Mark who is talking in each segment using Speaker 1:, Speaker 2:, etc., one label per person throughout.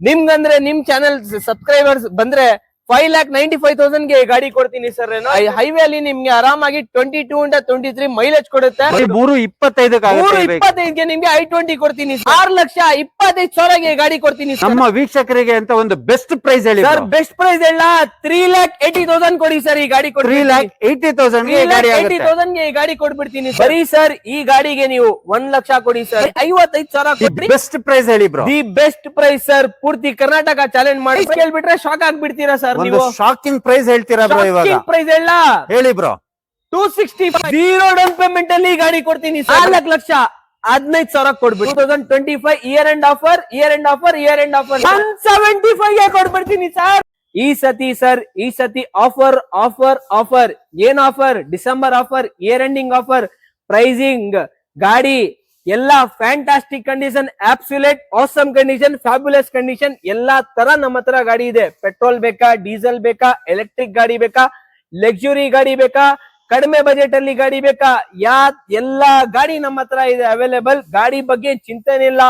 Speaker 1: ನಿಮ್ಗಂದ್ರೆ ನಿಮ್ channel subscribers ಬಂದ್ರೆ 5,95,000 ಗೆ ಗಾಡಿ ಕೊಡ್ತೀನಿ ಸರ್. ಹೈವೇ ಅಲ್ಲಿ ನಿಮ್ಗೆ ಆರಾಮಾಗಿ 22 ಇಂದ 23 ಮೈಲೇಜ್ ಕೊಡುತ್ತೆ. 325 ನಿಮ್ಗೆ I20 ಕೊಡ್ತೀನಿ. 6,25,000 ಗಾಡಿ ಕೊಡ್ತೀನಿ
Speaker 2: ನಮ್ಮ ವೀಕ್ಷಕರಿಗೆ ಅಂತ ಒಂದು ಬೆಸ್ಟ್ ಪ್ರೈಸ್ ಹೇಳಿ
Speaker 1: ಸರ್. ಬೆಸ್ಟ್ ಪ್ರೈಸ್ ಎಲ್ಲ 3,80,000 ಕೊಡಿ ಸರ್. ಈ ಗಾಡಿ 3,80,000 ಗೆ ಈ ಗಾಡಿ ಕೊಡ್ಬಿಡ್ತೀನಿ ಸರಿ ಸರ್. ಈ ಗಾಡಿಗೆ ನೀವು 1 ಲಕ್ಷ ಕೊಡಿ ಸರ್. 55,000 ಕೊಡಿ.
Speaker 2: ಬೆಸ್ಟ್ ಪ್ರೈಸ್ ಹೇಳಿ bro.
Speaker 1: The best price sir. ಪೂರ್ತಿ ಕರ್ನಾಟಕ ಚಾಲೆಂಜ್ ಮಾಡಿ ಕೇಳ್ಬಿಟ್ರೆ ಶಾಕ್ ಆಗ್ಬಿಡ್ತೀರಾ ಸರ್.
Speaker 2: ಶಾಕಿಂಗ್ ಪ್ರೈಸ್ ಹೇಳ್ತೀರಾ ಬ್ರೋ? ಇವಾಗ
Speaker 1: ಪ್ರೈಸ್ ಎಲ್ಲ
Speaker 2: ಹೇಳಿ ಬ್ರೋ.
Speaker 1: 265 0 ಡೌನ್ ಪೇಮೆಂಟ್ ಅಲ್ಲಿ ಗಾಡಿ ಕೊಡ್ತೀನಿ. 4,15,000 ಕೊಡ್ಬಿಟ್ಟು 2025 ಇಯರ್ ಎಂಡ್ ಆಫರ್ 175 ಗೆ ಕೊಡ್ಬಿಡ್ತೀನಿ ಸರ್. ಈ ಸತಿ ಆಫರ್ ಏನ್ offer? December offer, year ending offer, pricing, ಗಾಡಿ ಎಲ್ಲಾ fantastic condition, absolute awesome condition, fabulous condition ಎಲ್ಲಾ ತರ ನಮ್ಮ ಹತ್ರ ಗಾಡಿ ಇದೆ. ಪೆಟ್ರೋಲ್ ಬೇಕಾ, ಡೀಸೆಲ್ ಬೇಕಾ, ಎಲೆಕ್ಟ್ರಿಕ್ ಗಾಡಿ ಬೇಕಾ, ಲಕ್ಸುರಿ ಗಾಡಿ ಬೇಕಾ, ಕಡಿಮೆ ಬಜೆಟ್ ಅಲ್ಲಿ ಗಾಡಿ ಬೇಕಾ, ಎಲ್ಲಾ ಗಾಡಿ ನಮ್ಮ ಹತ್ರ ಇದೆ ಅವೈಲೇಬಲ್. ಗಾಡಿ ಬಗ್ಗೆ ಚಿಂತೆನೇ ಇಲ್ಲ.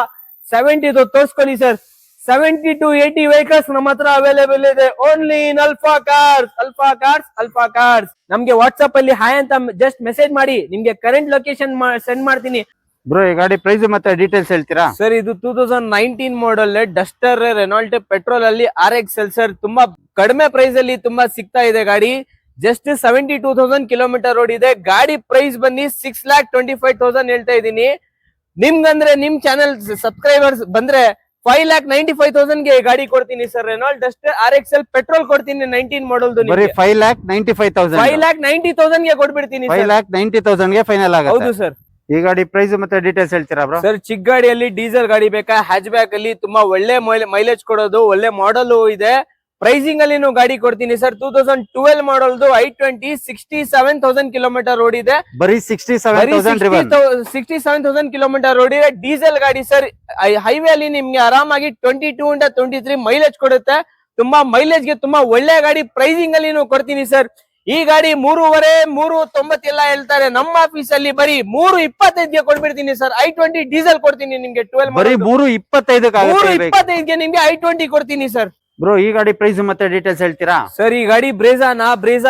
Speaker 1: 70 ತೋರ್ಸ್ಕೊಳ್ಳಿ ಸರ್. 70 to 80 ವೆಹಿಕಲ್ಸ್ ನಮ್ಮ ಹತ್ರ ಅವೈಲೇಬಲ್ ಇದೆ. Only in alpha cars. ನಮ್ಗೆ ವಾಟ್ಸ್ಆಪ್ ಅಲ್ಲಿ ಹಾಯ್ ಅಂತ ಜಸ್ಟ್ ಮೆಸೇಜ್ ಮಾಡಿ, ನಿಮ್ಗೆ ಕರೆಂಟ್ ಲೊಕೇಶನ್ ಸೆಂಡ್ ಮಾಡ್ತೀನಿ.
Speaker 2: ಬ್ರೋ ಈ ಗಾಡಿ ಪ್ರೈಸ್ ಮತ್ತೆ ಡೀಟೇಲ್ಸ್ ಹೇಳ್ತೀರಾ
Speaker 1: ಸರ್? ಇದು 2019 ಮಾಡೆಲ್ ಡಸ್ಟರ್ ರೆನಾಲ್ಟ್ ಪೆಟ್ರೋಲ್ ಅಲ್ಲಿ RXL ಸರ್. ತುಂಬಾ ಕಡಿಮೆ ಪ್ರೈಸ್ ಅಲ್ಲಿ ತುಂಬಾ ಸಿಗ್ತಾ ಇದೆ ಗಾಡಿ. ಜಸ್ಟ್ 72,000 ಕಿಲೋಮೀಟರ್ ರೋಡ್ ಇದೆ. ಗಾಡಿ ಪ್ರೈಸ್ ಬನ್ನಿ 6,25,000 ಹೇಳ್ತಾ ಇದೀನಿ. ನಿಮ್ಗಂದ್ರೆ ನಿಮ್ ಚಾನೆಲ್ ಸಬ್ಸ್ಕ್ರೈಬರ್ಸ್ ಬಂದ್ರೆ 5,95,000 ಗೆ ಗಾಡಿ ಕೊಡ್ತೀನಿ sir. Renault Duster RXL petrol ಕೊಡ್ತೀನಿ 19 ಮಾಡೆಲ್. 5,90,000 ಗೆ ಕೊಡ್ಬಿಡ್ತೀನಿ.
Speaker 2: 5,90,000 ಗೆ ಫೈನಲ್ ಆಗುತ್ತೆ.
Speaker 1: ಹೌದು ಸರ್.
Speaker 2: ಈ ಗಾಡಿ ಪ್ರೈಸ್ ಮತ್ತೆ ಡೀಟೇಲ್ಸ್ ಹೇಳ್ತೀರಾ ಬ್ರೋ?
Speaker 1: ಸರ್ ಚಿಕ್ಕ ಗಾಡಿಯಲ್ಲಿ ಡೀಸೆಲ್ ಗಾಡಿ ಬೇಕಾ, ಹ್ಯಾಚ್ ಬ್ಯಾಕ್ ಅಲ್ಲಿ ತುಂಬಾ ಒಳ್ಳೆ ಮೈಲೇಜ್ ಕೊಡೋದು, ಒಳ್ಳೆ ಮಾಡೆಲ್ ಇದೆ. ಪ್ರೈಸಿಂಗ್ ಅಲ್ಲಿ ಗಾಡಿ ಕೊಡ್ತೀನಿ sir. 2012 model I20 67,000 kilometre road ಇದೆ.
Speaker 2: ಬರೀ 67,000
Speaker 1: ಕಿಲೋಮೀಟರ್ ರೋಡ್ ಇದೆ. ಡೀಸೆಲ್ ಗಾಡಿ ಸರ್. ಹೈವೇ ಅಲ್ಲಿ ನಿಮ್ಗೆ ಆರಾಮಾಗಿ 22 ಇಂದ 23 ಮೈಲೇಜ್ ಕೊಡುತ್ತೆ. ತುಂಬಾ ಮೈಲೇಜ್ ಗೆ ತುಂಬಾ ಒಳ್ಳೆ ಗಾಡಿ ಪ್ರೈಸಿಂಗ್ ಅಲ್ಲಿ ಕೊಡ್ತೀನಿ ಸರ್. ಈ ಗಾಡಿ 3,90 ಎಲ್ಲ ಹೇಳ್ತಾರೆ. ನಮ್ಮ ಆಫೀಸ್ ಅಲ್ಲಿ ಬರೀ 3,25 ಗೆ ಕೊಡ್ಬಿಡ್ತೀನಿ ಸರ್. I20 ಡೀಸೆಲ್ ಕೊಡ್ತೀನಿ ನಿಮ್ಗೆ. 3,25 ಗೆ ನಿಮ್ಗೆ I20 ಕೊಡ್ತೀನಿ ಸರ್.
Speaker 2: ಬ್ರೋ ಈ ಗಾಡಿ ಪ್ರೈಸ್ ಮತ್ತೆ ಡೀಟೇಲ್ಸ್ ಹೇಳ್ತೀರಾ
Speaker 1: ಸರ್? ಈ ಗಾಡಿ ಬ್ರೇಜಾ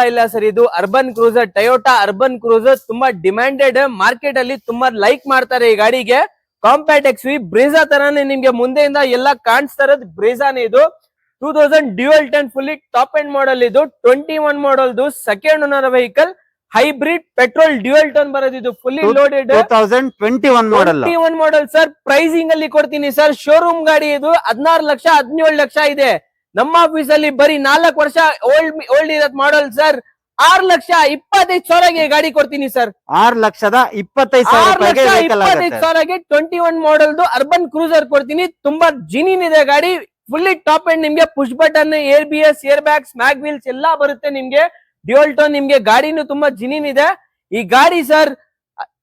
Speaker 1: ಇಲ್ಲ ಸರ್. ಇದು urban cruiser, Toyota urban cruiser. ತುಂಬಾ ಡಿಮ್ಯಾಂಡೆಡ್, ಮಾರ್ಕೆಟ್ ಅಲ್ಲಿ ತುಂಬಾ ಲೈಕ್ ಮಾಡ್ತಾರೆ ಈ ಗಾಡಿಗೆ. ಕಾಂಪ್ಯಾಕ್ಟ್ XV ಬ್ರೇಜಾ ತರಾನೇ ನಿಮ್ಗೆ ಮುಂದೆಯಿಂದ ಎಲ್ಲ ಕಾಣಿಸ್ತಾ ಇರೋದು ಬ್ರೇಜಾನೇ. ಇದು 2000 dual tone fully top end model. ಇದು 21 model second owner vehicle, hybrid petrol dual tone ಬರೋದು. ಇದು fully loaded 2021 model sir. Pricing ಅಲ್ಲಿ ಕೊಡ್ತೀನಿ ಸರ್. ಶೋರೂಮ್ ಗಾಡಿ ಇದು 16 ಲಕ್ಷ 17 ಲಕ್ಷ ಇದೆ. ನಮ್ಮ ಆಫೀಸ್ ಅಲ್ಲಿ ಬರೀ 4 ವರ್ಷ ಓಲ್ಡ್ ಇರೋದ್ ಮಾಡೆಲ್ ಸರ್. 6,25,000 ಗೆ ಗಾಡಿ ಕೊಡ್ತೀನಿ ಸರ್.
Speaker 2: 6,25,000
Speaker 1: ಗೆ 21 ಮಾಡೆಲ್ ಅರ್ಬನ್ ಕ್ರೂಸರ್ ಕೊಡ್ತೀನಿ. ತುಂಬಾ ಜಿನಿನ್ ಇದೆ ಗಾಡಿ. ಫುಲ್ಲಿ ಟಾಪ್ ಅಂಡ್ ನಿಮ್ಗೆ push button, ABS, air bags, mag wheels ಎಲ್ಲಾ ಬರುತ್ತೆ ನಿಮ್ಗೆ. ಡ್ಯೂಯಲ್ ಟೋನ್ ನಿಮ್ಗೆ ಗಾಡಿನೂ ತುಂಬಾ ಜಿನಿನ್ ಇದೆ. ಈ ಗಾಡಿ ಸರ್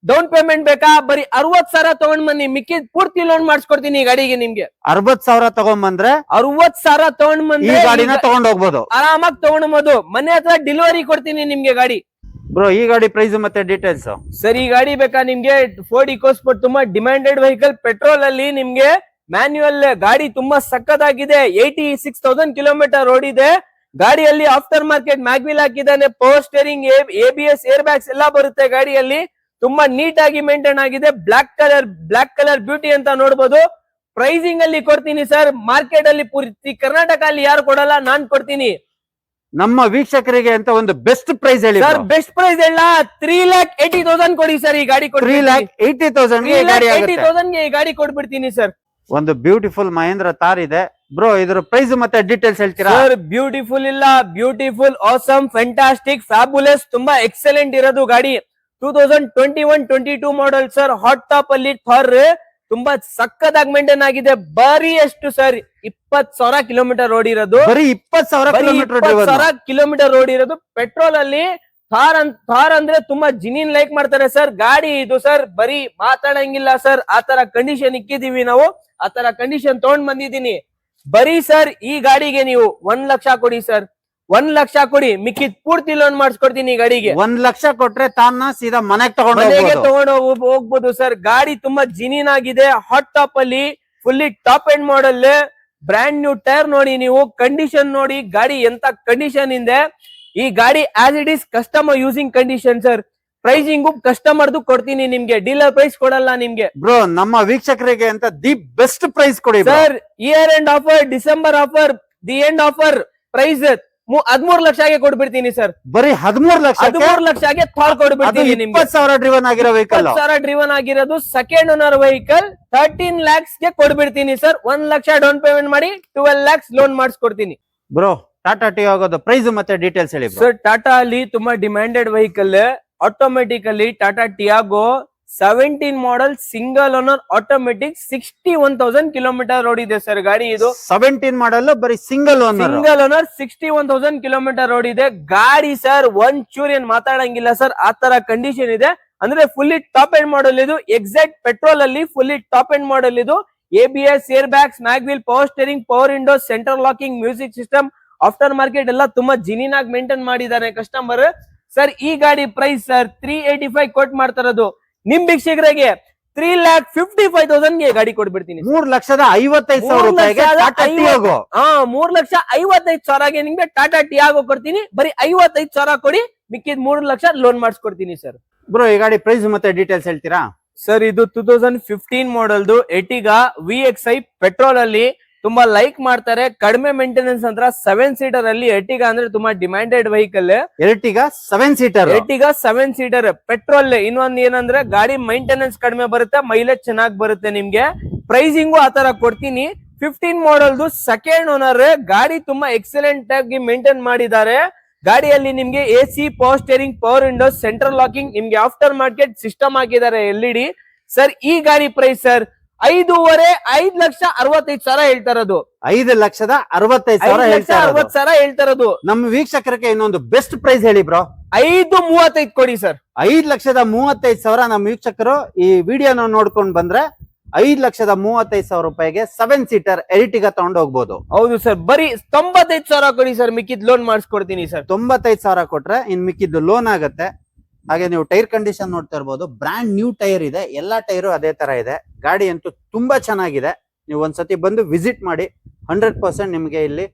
Speaker 1: ಡೌನ್ ಪೇಮೆಂಟ್ ಬೇಕಾ? ಬರೀ 60,000 ತಗೊಂಡ್ ಬನ್ನಿ, ಮಿಕ್ಕಿದ್ ಪೂರ್ತಿ ಲೋನ್ ಮಾಡಿಸ್ಕೊಡ್ತೀನಿ ಈ ಗಾಡಿಗೆ ನಿಮ್ಗೆ.
Speaker 2: 60,000 ತಗೊಂಡ್ ಬಂದ್ರೆ
Speaker 1: 60,000 ತಗೊಂಡ್ ಬಂದ್ರೆ
Speaker 2: ಈ ಗಾಡಿನ ತಗೊಂಡ್ ಹೋಗ್ಬೋದು,
Speaker 1: ಆರಾಮಾಗಿ ತಗೊಂಡ್ಬೋದು. ಮನೆ ಹತ್ರ ಡೆಲಿವರಿ ಕೊಡ್ತೀನಿ ನಿಮ್ಗೆ ಗಾಡಿ.
Speaker 2: ಬ್ರೋ ಈ ಗಾಡಿ ಪ್ರೈಸ್ ಮತ್ತೆ ಡೀಟೇಲ್ಸ್
Speaker 1: ಸರ್? ಈ ಗಾಡಿ ಬೇಕಾ ನಿಮ್ಗೆ? ಫೋರ್ಡ್ ಇಕೋಸ್ಪೋರ್ಟ್ ತುಂಬಾ ಡಿಮ್ಯಾಂಡೆಡ್ ವೆಹಿಕಲ್. ಪೆಟ್ರೋಲ್ ಅಲ್ಲಿ ನಿಮ್ಗೆ ಮ್ಯಾನ್ಯುಯಲ್ ಗಾಡಿ ತುಂಬಾ ಸಕ್ಕತ್ತಾಗಿದೆ. 86,000 ಕಿಲೋಮೀಟರ್ ರೋಡ್ ಇದೆ. ಗಾಡಿಯಲ್ಲಿ ಆಫ್ಟರ್ ಮಾರ್ಕೆಟ್ ಮ್ಯಾಗ್ವಿಲ್ ಹಾಕಿದ್ದಾನೆ. Power steering, ABS, air bags ಎಲ್ಲ ಬರುತ್ತೆ ಗಾಡಿಯಲ್ಲಿ. ತುಂಬಾ ನೀಟ್ ಆಗಿ ಮೇಂಟೈನ್ ಆಗಿದೆ. ಬ್ಲಾಕ್ ಕಲರ್ ಬ್ಯೂಟಿ ಅಂತ ನೋಡ್ಬೋದು. ಪ್ರೈಸಿಂಗ್ ಅಲ್ಲಿ ಕೊಡ್ತೀನಿ ಸರ್. ಮಾರ್ಕೆಟ್ ಅಲ್ಲಿ ಪೂರ್ತಿ ಕರ್ನಾಟಕ ಅಲ್ಲಿ ಯಾರು ಕೊಡಲ್ಲ, ನಾನ್ ಕೊಡ್ತೀನಿ.
Speaker 2: ನಮ್ಮ ವೀಕ್ಷಕರಿಗೆ ಅಂತ ಒಂದು ಬೆಸ್ಟ್ ಪ್ರೈಸ್ ಹೇಳಿ
Speaker 1: ಸರ್. ಬೆಸ್ಟ್ ಪ್ರೈಸ್ ಎಲ್ಲ 3,80,000 ಕೊಡಿ ಸರ್. ಈ ಗಾಡಿ
Speaker 2: 3,80,000 ಗೆ
Speaker 1: ಈ ಗಾಡಿ ಕೊಡ್ಬಿಡ್ತೀನಿ ಸರ್.
Speaker 2: ಒಂದು ಬ್ಯೂಟಿಫುಲ್ ಮಹೇಂದ್ರ ತಾರ್ ಇದೆ ಬ್ರೋ. ಇದ್ರ ಪ್ರೈಸ್ ಮತ್ತೆ ಡೀಟೇಲ್ಸ್ ಹೇಳ್ತೀರಾ
Speaker 1: ಸರ್? ಬ್ಯೂಟಿಫುಲ್ ಇಲ್ಲ, ಬ್ಯೂಟಿಫುಲ್, ಆಸಮ್, ಫ್ಯಾಂಟಾಸ್ಟಿಕ್, ಫ್ಯಾಬುಲಸ್, ತುಂಬಾ ಎಕ್ಸಲೆಂಟ್ ಇರೋದು ಗಾಡಿ. 2021-22 ಮಾಡೆಲ್ ಸರ್. ಹಾಟ್ ಟಾಪ್ ಅಲ್ಲಿ ಥಾರ್ ತುಂಬಾ ಸಕ್ಕದಾಗಿ ಮೇಂಟೈನ್ ಆಗಿದೆ. ಬರೀ ಎಷ್ಟು ಸರ್? 20,000 ಕಿಲೋಮೀಟರ್ ರೋಡ್ ಇರೋದು.
Speaker 2: ಬರೀ 20,000
Speaker 1: ಕಿಲೋಮೀಟರ್ ರೋಡ್ ಇರೋದು. ಪೆಟ್ರೋಲ್ ಅಲ್ಲಿ ಥಾರ್ ಅಂದ್ರೆ ತುಂಬಾ ಜಿನಿನ್ ಲೈಕ್ ಮಾಡ್ತಾರೆ ಸರ್. ಗಾಡಿ ಇದು ಸರ್ ಬರೀ ಮಾತಾಡಂಗಿಲ್ಲ ಸರ್. ಆತರ ಕಂಡೀಷನ್ ಇಕ್ಕಿದೀವಿ ನಾವು. ಆತರ ಕಂಡೀಷನ್ ತಗೊಂಡ್ ಬಂದಿದ್ದೀನಿ. ಬರೀ ಸರ್ ಈ ಗಾಡಿಗೆ ನೀವು 1 ಲಕ್ಷ ಕೊಡಿ ಸರ್. 1 ಲಕ್ಷ ಕೊಡಿ, ಮಿಕ್ಕಿದ್ ಪೂರ್ತಿ ಲೋನ್ ಮಾಡಿಸ್ಕೊಡ್ತೀನಿ ಈ ಗಾಡಿಗೆ.
Speaker 2: 1 ಲಕ್ಷ ಕೊಟ್ರೆ ತಾನ ಸೀದಾ ಮನೆಗೆ ತಗೊಂಡು
Speaker 1: ಹೋಗ್ಬೋದು ಸರ್. ಗಾಡಿ ತುಂಬಾ ಜಿನಿನ್ ಆಗಿದೆ. ಹಾಟ್ ಟಾಪ್ ಅಲ್ಲಿ fully top end model. Brand new tyre ನೋಡಿ, ನೀವು ಕಂಡೀಷನ್ ನೋಡಿ, ಗಾಡಿ ಎಂತ ಕಂಡೀಷನ್ ಇದೆ. ಈ ಗಾಡಿ as it is customer using condition sir. Pricing ಕಸ್ಟಮರ್ದು ಕೊಡ್ತೀನಿ ನಿಮ್ಗೆ, ಡೀಲರ್ ಪ್ರೈಸ್ ಕೊಡಲ್ಲ ನಿಮ್ಗೆ.
Speaker 2: ಬ್ರೋ ನಮ್ಮ ವೀಕ್ಷಕರಿಗೆ ಅಂತ ದಿ ಬೆಸ್ಟ್ ಪ್ರೈಸ್ ಕೊಡಿ
Speaker 1: sir. Year end offer, December offer, the end offer price 13 ಲಕ್ಷಗೆ ಕೊಡ್ಬಿಡ್ತೀನಿ ಸರ್.
Speaker 2: ಬರೀ 13 ಲಕ್ಷ
Speaker 1: 13 ಲಕ್ಷಗೆ ಥಾರ್ ಕೊಡ್ಬಿಡ್ತೀನಿ ನಿಮ್ಗೆ.
Speaker 2: 20,000 ಡ್ರಿವನ್ ಆಗಿರೋ ವೆಹಿಕಲ್,
Speaker 1: 20,000 ಡ್ರಿವನ್ ಆಗಿರೋದು ಸೆಕೆಂಡ್ ಓನರ್ ವೆಹಿಕಲ್ 13 lakhs ಗೆ ಕೊಡ್ಬಿಡ್ತೀನಿ ಸರ್. 1 ಲಕ್ಷ ಡೌನ್ ಪೇಮೆಂಟ್ ಮಾಡಿ 12 lakhs ಲೋನ್ ಮಾಡಿಸ್ಕೊಡ್ತೀನಿ.
Speaker 2: ಬ್ರೋ ಟಾಟಾ ಟಿಯಾಗೋದು ಪ್ರೈಸ್ ಮತ್ತೆ ಡೀಟೇಲ್ಸ್ ಹೇಳಿ
Speaker 1: ಸರ್. ಟಾಟಾ ಅಲ್ಲಿ ತುಂಬಾ demanded vehicle, automatically Tata Tiago 17 model single owner automatic 61,000 kilometre ಓಡಿದೆ ಸರ್ ಗಾಡಿ. ಇದು
Speaker 2: 17 ಮಾಡಲ್ ಬರೀ ಸಿಂಗಲ್ ಓನರ್
Speaker 1: 61,000 ಕಿಲೋಮೀಟರ್ ಓಡಿದೆ ಗಾಡಿ ಸರ್. ಒಂಚೂರು ಏನ್ ಮಾತಾಡಂಗಿಲ್ಲ ಸರ್, ಆ ತರ ಕಂಡೀಷನ್ ಇದೆ. ಅಂದ್ರೆ ಫುಲ್ಲಿ ಟಾಪ್ ಎಂಡ್ ಮಾಡಲ್ ಇದು, ಎಕ್ಸಾಕ್ಟ್ ಪೆಟ್ರೋಲ್ ಅಲ್ಲಿ ಫುಲ್ಲಿ ಟಾಪ್ ಎಂಡ್ ಮಾಡಲ್ ಇದು. ABS, air bags, mag wheel, power steering, power window, central locking, music system, after market ಎಲ್ಲ ತುಂಬಾ ಜಿನಿನ್ ಆಗಿ ಮೇಂಟೈನ್ ಮಾಡಿದ್ದಾರೆ ಕಸ್ಟಮರ್. ಸರ್ ಈ ಗಾಡಿ ಪ್ರೈಸ್ ಸರ್ 385 ಕೋಟ್ ಮಾಡ್ತಾರದು. ನಿಮ್ ವೀಕ್ಷಕರಿಗೆ 3,55,000 ಗೆ ಗಾಡಿ ಕೊಡ್ಬಿಡ್ತೀನಿ.
Speaker 2: 3,55,000 ರೂಪಾಯಿಗೆ ಟಾಟಾ ಟಿಯಾಗೋ.
Speaker 1: 3,55,000ಗೆ ನಿಮ್ಗೆ ಟಾಟಾ ಟಿಯಾಗೋ ಕೊಡ್ತೀನಿ. ಬರೀ 55,000 ಕೊಡಿ, ಮಿಕ್ಕಿದ್ 3 ಲಕ್ಷ ಲೋನ್ ಮಾಡಿಸ್ಕೊಡ್ತೀನಿ ಸರ್.
Speaker 2: ಬ್ರೋ ಈ ಗಾಡಿ ಪ್ರೈಸ್ ಮತ್ತೆ ಡೀಟೇಲ್ಸ್ ಹೇಳ್ತೀರಾ
Speaker 1: ಸರ್? ಇದು 2015 ಮಾಡಲ್ದು ಎಟಿಗಾ VXi ಪೆಟ್ರೋಲ್ ಅಲ್ಲಿ ತುಂಬಾ ಲೈಕ್ ಮಾಡ್ತಾರೆ. ಕಡಿಮೆ ಮೇಂಟೆನೆನ್ಸ್ ಅಂತ 7 ಸೀಟರ್ ಅಲ್ಲಿ ಎಟಿಗಾ ಅಂದ್ರೆ ತುಂಬಾ demanded vehicle.
Speaker 2: Ertiga 7 seater,
Speaker 1: Ertiga 7 seater petrol. ಇನ್ನೊಂದ್ ಏನಂದ್ರೆ ಗಾಡಿ ಮೈಂಟೆನೆನ್ಸ್ ಕಡಿಮೆ ಬರುತ್ತೆ, ಮೈಲೇಜ್ ಚೆನ್ನಾಗಿ ಬರುತ್ತೆ ನಿಮ್ಗೆ. ಪ್ರೈಸಿಂಗು ಆತರ ಕೊಡ್ತೀನಿ. 15 ಮಾಡಲ್ದು ಸೆಕೆಂಡ್ ಓನರ್ ಗಾಡಿ ತುಂಬಾ ಎಕ್ಸಲೆಂಟ್ ಆಗಿ ಮೇಂಟೈನ್ ಮಾಡಿದ್ದಾರೆ. ಗಾಡಿಯಲ್ಲಿ ನಿಮ್ಗೆ AC, power steering, power Windows, central locking, ನಿಮ್ಗೆ ಆಫ್ಟರ್ ಮಾರ್ಕೆಟ್ ಸಿಸ್ಟಮ್ ಹಾಕಿದ್ದಾರೆ LED. ಸರ್ ಈ ಗಾಡಿ ಪ್ರೈಸ್ ಸರ್ 5,65,000 ಹೇಳ್ತಾರದು.
Speaker 2: 5,65,000
Speaker 1: ಹೇಳ್ತಾರದು.
Speaker 2: ನಮ್ಮ ವೀಕ್ಷಕರಿಗೆ ಇನ್ನೊಂದು ಬೆಸ್ಟ್ ಪ್ರೈಸ್ ಹೇಳಿ ಬ್ರೋ.
Speaker 1: 5,35,000 ಕೊಡಿ ಸರ್.
Speaker 2: 5,35,000 ನಮ್ಮ ವೀಕ್ಷಕರು ಈ ವಿಡಿಯೋನ ನೋಡ್ಕೊಂಡ್ ಬಂದ್ರೆ 5,35,000 ರೂಪಾಯಿಗೆ 7 ಸೀಟರ್ ಎರ್ಟಿಗಾ ತಗೊಂಡು ಹೋಗ್ಬೋದು.
Speaker 1: ಹೌದು ಸರ್. ಬರೀ 95,000 ಕೊಡಿ ಸರ್, ಮಿಕ್ಕಿದ್ ಲೋನ್ ಮಾಡಿಸ್ಕೊಡ್ತೀನಿ ಸರ್.
Speaker 2: 95,000 ಕೊಟ್ರೆ ಇನ್ ಮಿಕ್ಕಿದ್ದು ಲೋನ್ ಆಗುತ್ತೆ. ಹಾಗೆ ನೀವು ಟೈರ್ ಕಂಡೀಷನ್ ನೋಡ್ತಾ ಇರ್ಬೋದು, ಬ್ರಾಂಡ್ ನ್ಯೂ ಟೈರ್ ಇದೆ, ಎಲ್ಲಾ ಟೈರು ಅದೇ ತರ ಇದೆ. ಗಾಡಿ ಅಂತೂ ತುಂಬಾ ಚೆನ್ನಾಗಿದೆ. ನೀವು ಒಂದ್ಸತಿ ಬಂದು ವಿಸಿಟ್ ಮಾಡಿ. 100% ನಿಮ್ಗೆ ಇಲ್ಲಿ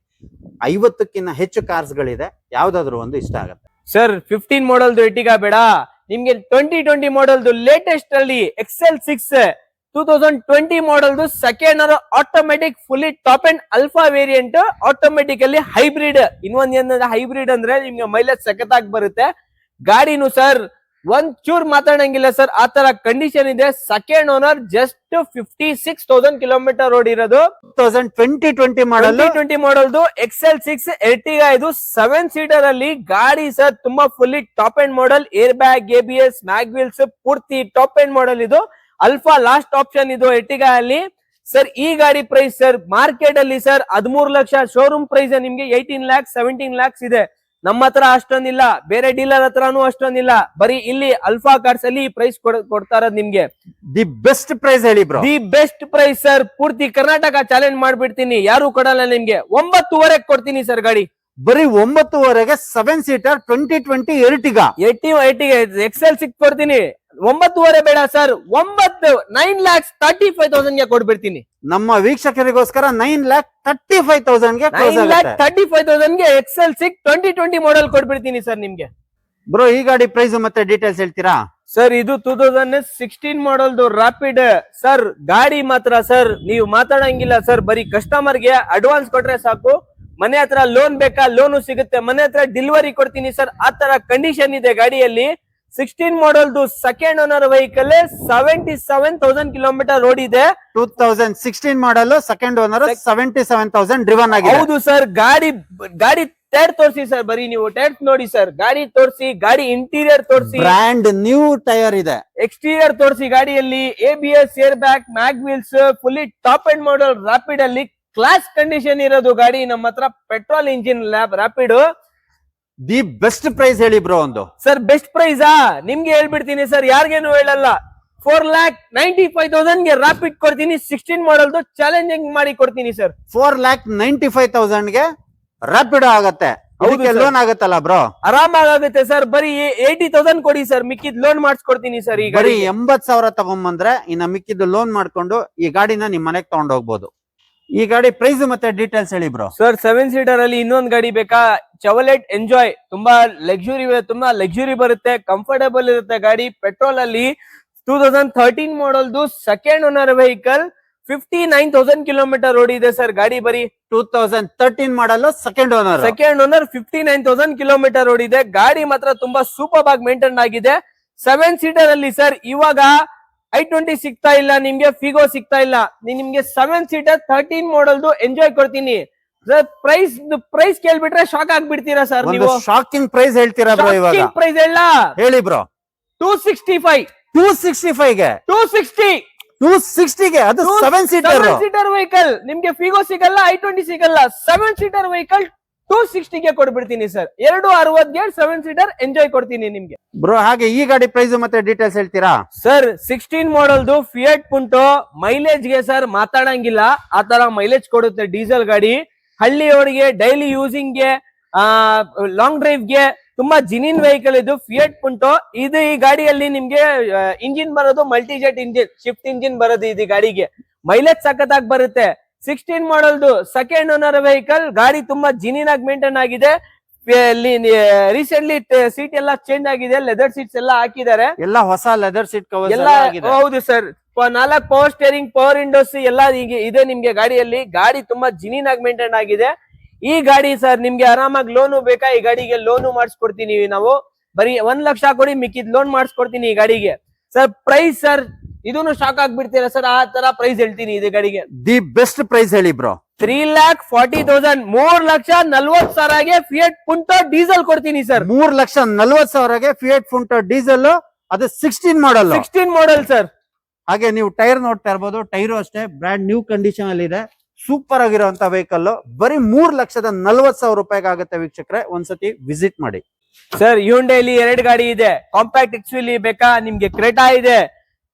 Speaker 2: 50ಕ್ಕಿಂತ ಹೆಚ್ಚು ಕಾರ್ಸ್ ಗಳಿದೆ, ಯಾವ್ದಾದ್ರು ಒಂದು ಇಷ್ಟ ಆಗುತ್ತೆ
Speaker 1: ಸರ್. 15 ಮಾಡಲ್ದು ಎಟಿಗಾ ಬೇಡ ನಿಮ್ಗೆ, 2020 ಮಾಡಲ್ದು ಲೇಟೆಸ್ಟ್ ಅಲ್ಲಿ XL6 2020 ಮಾಡಲ್ದು second owner automatic fully top end alpha variant automatically hybrid. ಇನ್ನೊಂದ್ ಏನಂದ್ರೆ ಹೈಬ್ರಿಡ್ ಅಂದ್ರೆ ನಿಮ್ಗೆ ಮೈಲೇಜ್ ಸಖತ್ತಾಗಿ ಬರುತ್ತೆ. ಗಾಡಿನು ಸರ್ ಒಂಚೂರ್ ಮಾತಾಡಂಗಿಲ್ಲ ಸರ್, ಆ ತರ ಕಂಡೀಷನ್ ಇದೆ. ಸೆಕೆಂಡ್ ಓನರ್ ಜಸ್ಟ್ 56,000 ಕಿಲೋಮೀಟರ್ ಓಡಿರೋದು.
Speaker 2: 2020
Speaker 1: ಮಾಡಲ್ದು XL6 ಎರ್ಟಿಗಾ. ಇದು 7 ಸೀಟರ್ ಅಲ್ಲಿ ಗಾಡಿ ಸರ್ ತುಂಬಾ fully top end model. Air bag, ABS, mag wheels ಪೂರ್ತಿ ಟಾಪ್ ಅಂಡ್ ಮಾಡಲ್. ಇದು ಅಲ್ಫಾ ಲಾಸ್ಟ್ ಆಪ್ಷನ್ ಇದು ಎರ್ಟಿಗಾ ಅಲ್ಲಿ. ಸರ್ ಈ ಗಾಡಿ ಪ್ರೈಸ್ ಸರ್ ಮಾರ್ಕೆಟ್ ಅಲ್ಲಿ ಸರ್ 13 ಲಕ್ಷ. ಶೋರೂಮ್ ಪ್ರೈಸ್ ನಿಮ್ಗೆ 18 lakhs 17 lakhs ಇದೆ. ನಮ್ಮ ಹತ್ರ ಅಷ್ಟೊಂದಿಲ್ಲ, ಬೇರೆ ಡೀಲರ್ ಹತ್ರನೂ ಅಷ್ಟೊಂದಿಲ್ಲ. ಬರೀ ಇಲ್ಲಿ ಅಲ್ಫಾ ಕಾರ್ಸ್ ಅಲ್ಲಿ ಪ್ರೈಸ್ ಕೊಡ್ತಾರ ನಿಮ್ಗೆ.
Speaker 2: ದಿ ಬೆಸ್ಟ್ ಪ್ರೈಸ್ ಹೇಳಿ bro.
Speaker 1: The best price sir, ಪೂರ್ತಿ ಕರ್ನಾಟಕ ಚಾಲೆಂಜ್ ಮಾಡ್ಬಿಡ್ತೀನಿ, ಯಾರು ಕೊಡಲ್ಲ ನಿಮ್ಗೆ. 9,500 ಕೊಡ್ತೀನಿ ಸರ್ ಗಾಡಿ.
Speaker 2: ಬರೀ 9,500ಗೆ 7 ಸೀಟರ್ 2020 ಎರ್ಟಿಗಾ.
Speaker 1: XL6 ಕೊಡ್ತೀನಿ. 9,500 ಬೇಡ ಸರ್, 9,35,000 ಗೆ ಕೊಡ್ಬಿಡ್ತೀನಿ.
Speaker 2: ನಮ್ಮ ವೀಕ್ಷಕರಿಗೋಸ್ಕರ 9,35,000
Speaker 1: ಗೆ XL6 2020 ಮಾಡಲ್ ಕೊಡ್ಬಿಡ್ತೀನಿ ಸರ್ ನಿಮ್ಗೆ.
Speaker 2: ಬ್ರೋ ಈ ಗಾಡಿ ಪ್ರೈಸ್ ಮತ್ತೆ ಡೀಟೇಲ್ಸ್ ಹೇಳ್ತೀರಾ
Speaker 1: ಸರ್? ಇದು 2016 ಮಾಡಲ್ದು ರಾಪಿಡ್ ಸರ್. ಗಾಡಿ ಮಾತ್ರ ಸರ್ ನೀವು ಮಾತಾಡಂಗಿಲ್ಲ ಸರ್, ಬರೀ ಕಸ್ಟಮರ್ ಗೆ ಅಡ್ವಾನ್ಸ್ ಕೊಟ್ರೆ ಸಾಕು. ಮನೆ ಹತ್ರ ಲೋನ್ ಬೇಕಾ, ಲೋನು ಸಿಗುತ್ತೆ. ಮನೆ ಹತ್ರ ಡೆಲಿವರಿ ಕೊಡ್ತೀನಿ ಸರ್, ಆ ತರ ಕಂಡೀಷನ್ ಇದೆ ಗಾಡಿಯಲ್ಲಿ. 16 ಮಾಡಲ್ದು ಸೆಕೆಂಡ್ ಓನರ್ ವೆಹಿಕಲ್ 77,000 ಕಿಲೋಮೀಟರ್ ಓಡಿದೆ.
Speaker 2: 2016 ಮಾಡಲ್ ಸೆಕೆಂಡ್ ಓನರ್ 77,000 ಡ್ರಿವನ್ ಆಗಿದೆ.
Speaker 1: ಹೌದು ಸರ್. ಗಾಡಿ ಟೈರ್ ತೋರಿಸಿ ಸರ್, ಬರೀ ನೀವು ಟೈರ್ ನೋಡಿ ಸರ್. ಗಾಡಿ ತೋರಿಸಿ, ಗಾಡಿ ಇಂಟೀರಿಯರ್ ತೋರಿಸಿ,
Speaker 2: ಬ್ರಾಂಡ್ ನ್ಯೂ ಟೈರ್ ಇದೆ.
Speaker 1: ಎಕ್ಸ್ಟೀರಿಯರ್ ತೋರಿಸಿ. ಗಾಡಿಯಲ್ಲಿ ABS, air bag, mag wheels fully top end model Rapid ಅಲ್ಲಿ ಕ್ಲಾಸ್ ಕಂಡೀಷನ್ ಇರೋದು ಗಾಡಿ. ನಮ್ಮ ಹತ್ರ petrol engine Rapid.
Speaker 2: The best price ಹೇಳಿ ಬ್ರೋ ಒಂದು.
Speaker 1: ಸರ್ ಬೆಸ್ಟ್ ಪ್ರೈಸಾ ನಿಮ್ಗೆ ಹೇಳ್ಬಿಡ್ತೀನಿ ಸರ್, ಯಾರಿಗೇನು ಹೇಳಲ್ಲ. 4,95,000 ಗೆ ರಾಪಿಡ್ ಕೊಡ್ತೀನಿ. 16 ಮಾಡಲ್ದು ಚಾಲೆಂಜಿಂಗ್ ಮಾಡಿ ಕೊಡ್ತೀನಿ ಸರ್.
Speaker 2: 4,95,000 ಗೆ ರಾಪಿಡ್ ಆಗತ್ತೆ. ಲೋನ್ ಆಗತ್ತಲ್ಲ ಬ್ರೋ?
Speaker 1: ಆರಾಮಾಗುತ್ತೆ ಸರ್. ಬರೀ 80,000 ಕೊಡಿ ಸರ್, ಮಿಕ್ಕಿದ್ ಲೋನ್ ಮಾಡಿಸ್ಕೊಡ್ತೀನಿ ಸರ್. ಈಗ
Speaker 2: ಬರೀ 80,000 ತಗೊಂಬಂದ್ರೆ ಇನ್ನ ಮಿಕ್ಕಿದ್ದು ಲೋನ್ ಮಾಡ್ಕೊಂಡು ಈ ಗಾಡಿನ ನಿಮ್ ಮನೆಗೆ ತಗೊಂಡ್ ಹೋಗ್ಬೋದು. ಈ ಗಾಡಿ ಪ್ರೈಸ್ ಮತ್ತೆ ಡೀಟೇಲ್ಸ್ ಹೇಳಿ ಬ್ರೋ.
Speaker 1: ಸರ್ 7 ಸೀಟರ್ ಅಲ್ಲಿ ಇನ್ನೊಂದ್ ಗಾಡಿ ಬೇಕಾ? ಚೆವಲೆಟ್ ಎಂಜಾಯ್, ತುಂಬಾ ಲಕ್ಸುರಿ ಬರುತ್ತೆ, ಕಂಫರ್ಟಬಲ್ ಇರುತ್ತೆ ಗಾಡಿ. ಪೆಟ್ರೋಲ್ ಅಲ್ಲಿ 2013 ಮಾಡಲ್ದು ಸೆಕೆಂಡ್ ಓನರ್ ವೆಹಿಕಲ್, 59,000 ಕಿಲೋಮೀಟರ್ ಓಡಿದೆ ಸರ್ ಗಾಡಿ. ಬರೀ
Speaker 2: 2013 ಮಾಡಲು ಸೆಕೆಂಡ್ ಓನರ್
Speaker 1: 59,000 ಕಿಲೋಮೀಟರ್ ಓಡಿದೆ ಗಾಡಿ. ಮಾತ್ರ ತುಂಬಾ ಸೂಪರ್ ಆಗಿ ಮೇಂಟೈನ್ ಆಗಿದೆ. 7 ಸೀಟರ್ ಅಲ್ಲಿ ಸರ್ ಇವಾಗ i20 ಸಿಗ್ತಾ ಇಲ್ಲ ನಿಮ್ಗೆ, ಫಿಗೋ ಸಿಗ್ತಾ ಇಲ್ಲ, ನಿಮ್ಗೆ 7 ಸೀಟರ್ 13 ಮಾಡಲ್ದು ಎಂಜಾಯ್ ಕೊಡ್ತೀನಿ. ಪ್ರೈಸ್ ಕೇಳ್ಬಿಟ್ರೆ ಶಾಕ್ ಆಗ್ಬಿಡ್ತೀರಾ ಸರ್ ನೀವು.
Speaker 2: ಶಾಕಿಂಗ್ ಪ್ರೈಸ್ ಹೇಳ್ತೀರಾ ಬ್ರೋ? ಇವಾಗ
Speaker 1: ಪ್ರೈಸ್
Speaker 2: ಹೇಳಿ ಬ್ರೋ. 265 ಗೆ 260 ಗೆ ಅದು 7
Speaker 1: ಸೀಟರ್ ವೆಹಿಕಲ್ ನಿಮ್ಗೆ ಫಿಗೋ ಸಿಗಲ್ಲ, i20 ಸಿಗಲ್ಲ. 7 ಸೀಟರ್ ವೆಹಿಕಲ್ 260 ಗೆ ಕೊಡ್ಬಿಡ್ತೀನಿ ಸರ್. 260 7 ಸೀಟರ್ ಎಂಜಾಯ್ ಕೊಡ್ತೀನಿ ನಿಮ್ಗೆ
Speaker 2: ಬ್ರೋ. ಹಾಗೆ ಈ ಗಾಡಿ ಪ್ರೈಸ್ ಮತ್ತೆ ಡೀಟೇಲ್ಸ್ ಹೇಳ್ತೀರಾ
Speaker 1: ಸರ್? 16 ಮಾಡಲ್ದು ಫಿಯಟ್ ಪುಂಟೋ, ಮೈಲೇಜ್ ಗೆ ಸರ್ ಮಾತಾಡಂಗಿಲ್ಲ, ಆ ತರ ಮೈಲೇಜ್ ಕೊಡುತ್ತೆ ಡೀಸೆಲ್ ಗಾಡಿ. ಹಳ್ಳಿಯವರಿಗೆ ಡೈಲಿ ಯೂಸಿಂಗ್ ಗೆ, ಲಾಂಗ್ ಡ್ರೈವ್ ಗೆ ತುಂಬಾ ಜಿನಿನ್ ವೆಹಿಕಲ್ ಇದು ಫಿಯಟ್ ಪುಂಟೋ. ಇದು ಈ ಗಾಡಿಯಲ್ಲಿ ನಿಮ್ಗೆ ಇಂಜಿನ್ ಬರೋದು ಮಲ್ಟಿಜೆಟ್ ಇಂಜಿನ್, ಶಿಫ್ಟ್ ಇಂಜಿನ್ ಬರೋದು ಇದು ಗಾಡಿಗೆ. ಮೈಲೇಜ್ ಸಖತ್ತಾಗಿ ಬರುತ್ತೆ. 16 ಮಾಡಲ್ದು ಸೆಕೆಂಡ್ ಓನರ್ ವೆಹಿಕಲ್ ಗಾಡಿ, ತುಂಬಾ ಜಿನಿನ್ ಆಗಿ ಮೇಂಟೈನ್ ಆಗಿದೆ. ರೀಸೆಂಟ್ಲಿ ಸೀಟ್ ಎಲ್ಲ ಚೇಂಜ್ ಆಗಿದೆ, ಲೆದರ್ ಸೀಟ್ಸ್ ಎಲ್ಲ ಹಾಕಿದ್ದಾರೆ,
Speaker 2: ಎಲ್ಲ ಹೊಸ ಲೆದರ್ ಸೀಟ್ ಕವರ್ಸ್
Speaker 1: ಎಲ್ಲ. ಹೌದು sir, 4 power steering, power Windows ಎಲ್ಲ ಇದೆ ನಿಮ್ಗೆ ಗಾಡಿಯಲ್ಲಿ. ಗಾಡಿ ತುಂಬಾ ಜಿನಿನ್ ಆಗಿ ಮೇಂಟೈನ್ ಆಗಿದೆ ಈ ಗಾಡಿ ಸರ್. ನಿಮ್ಗೆ ಆರಾಮಾಗಿ ಲೋನು ಬೇಕಾ? ಈ ಗಾಡಿಗೆ ಲೋನು ಮಾಡಿಸ್ಕೊಡ್ತೀನಿ ನಾವು. ಬರೀ 1 ಲಕ್ಷ ಕೊಡಿ, ಮಿಕ್ಕಿದ್ ಲೋನ್ ಮಾಡಿಸ್ಕೊಡ್ತೀನಿ ಈ ಗಾಡಿಗೆ ಸರ್. ಪ್ರೈಸ್ ಸರ್ ಇದನ್ನು ಶಾಕ್ ಆಗ್ಬಿಡ್ತೀರಾ ಸರ್, ಆ ತರ ಪ್ರೈಸ್ ಹೇಳ್ತೀನಿ ಇದು ಗಾಡಿಗೆ.
Speaker 2: ದಿ ಬೆಸ್ಟ್ ಪ್ರೈಸ್ ಹೇಳಿ ಬ್ರೋ.
Speaker 1: 3,40,000 3,40,000ಗೆ ಫಿಯಟ್ ಪುಂಟೋ ಡೀಸೆಲ್ ಕೊಡ್ತೀನಿ ಸರ್.
Speaker 2: 3,40,000ಗೆ ಫಿಯಟ್ ಪುಂಟೋ ಡೀಸೆಲ್, ಅದು 16 ಮಾಡಲ್
Speaker 1: ಸರ್.
Speaker 2: ಹಾಗೆ ನೀವು ಟೈರ್ ನೋಡ್ತಾ ಇರ್ಬೋದು, ಟೈರು ಅಷ್ಟೇ ಬ್ರ್ಯಾಂಡ್ ನ್ಯೂ ಕಂಡೀಷನ್ ಅಲ್ಲಿ ಇದೆ. ಸೂಪರ್ ಆಗಿರುವಂತ ವೆಹಿಕಲ್. ಬರೀ 3,40,000 ರೂಪಾಯಿಗೆ ಆಗುತ್ತೆ ವೀಕ್ಷಕರೇ. ಒಂದ್ಸತಿ ವಿಸಿಟ್ ಮಾಡಿ
Speaker 1: ಸರ್. ಹ್ಯುಂಡೈಲಿ 2 ಗಾಡಿ ಇದೆ. ಕಾಂಪ್ಯಾಕ್ಟ್ ಎಕ್ಸ್ಯುವಿ ಬೇಕಾ ನಿಮ್ಗೆ? ಕ್ರೆಟಾ ಇದೆ.